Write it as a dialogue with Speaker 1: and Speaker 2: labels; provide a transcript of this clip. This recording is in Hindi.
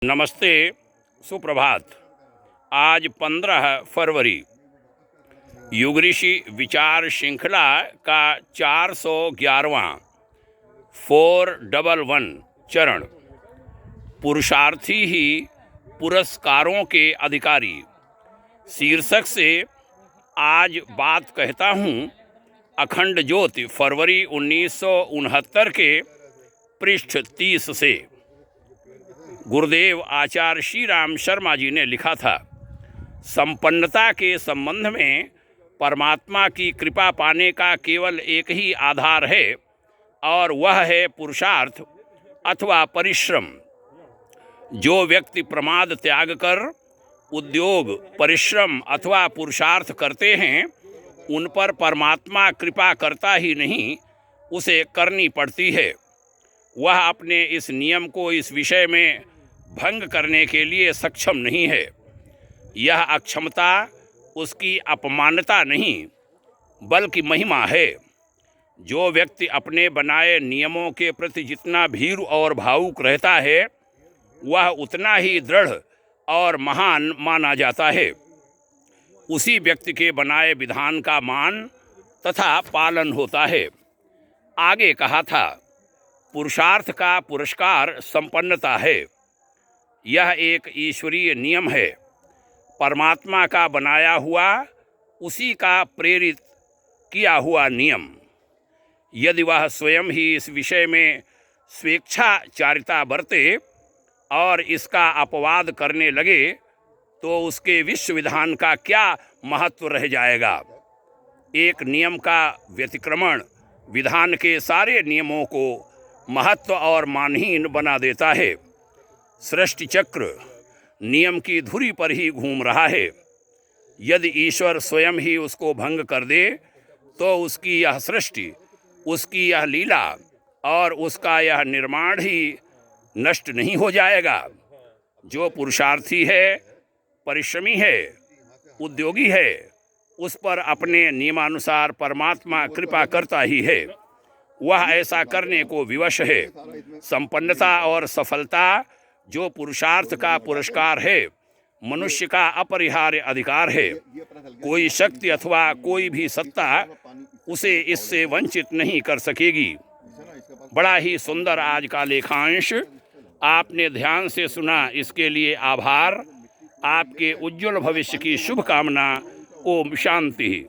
Speaker 1: नमस्ते, सुप्रभात। आज 15 फरवरी युग ऋषि विचार श्रृंखला का 411वां 411 चरण, पुरुषार्थी ही पुरस्कारों के अधिकारी शीर्षक से आज बात कहता हूँ। अखंड ज्योति फरवरी 1969 के पृष्ठ 30 से। गुरुदेव आचार्य श्री राम शर्मा जी ने लिखा था, संपन्नता के संबंध में परमात्मा की कृपा पाने का केवल एक ही आधार है और वह है पुरुषार्थ अथवा परिश्रम। जो व्यक्ति प्रमाद त्याग कर उद्योग, परिश्रम अथवा पुरुषार्थ करते हैं, उन पर परमात्मा कृपा करता ही नहीं, उसे करनी पड़ती है। वह अपने इस नियम को इस विषय में भंग करने के लिए सक्षम नहीं है। यह अक्षमता उसकी अपमानता नहीं बल्कि महिमा है। जो व्यक्ति अपने बनाए नियमों के प्रति जितना भीरू और भावुक रहता है, वह उतना ही दृढ़ और महान माना जाता है। उसी व्यक्ति के बनाए विधान का मान तथा पालन होता है। आगे कहा था, पुरुषार्थ का पुरस्कार संपन्नता है। यह एक ईश्वरीय नियम है, परमात्मा का बनाया हुआ, उसी का प्रेरित किया हुआ नियम। यदि वह स्वयं ही इस विषय में स्वेच्छाचारिता बरते और इसका अपवाद करने लगे, तो उसके विश्व विधान का क्या महत्व रह जाएगा। एक नियम का व्यतिक्रमण विधान के सारे नियमों को महत्व और मानहीन बना देता है। सृष्टि चक्र नियम की धुरी पर ही घूम रहा है। यदि ईश्वर स्वयं ही उसको भंग कर दे, तो उसकी यह सृष्टि, उसकी यह लीला और उसका यह निर्माण ही नष्ट नहीं हो जाएगा। जो पुरुषार्थी है, परिश्रमी है, उद्योगी है, उस पर अपने नियमानुसार परमात्मा कृपा करता ही है। वह ऐसा करने को विवश है। संपन्नता और सफलता जो पुरुषार्थ का पुरस्कार है, मनुष्य का अपरिहार्य अधिकार है। कोई शक्ति अथवा कोई भी सत्ता उसे इससे वंचित नहीं कर सकेगी। बड़ा ही सुंदर आज का लेखांश आपने ध्यान से सुना, इसके लिए आभार। आपके उज्जवल भविष्य की शुभकामना। ओम शांति।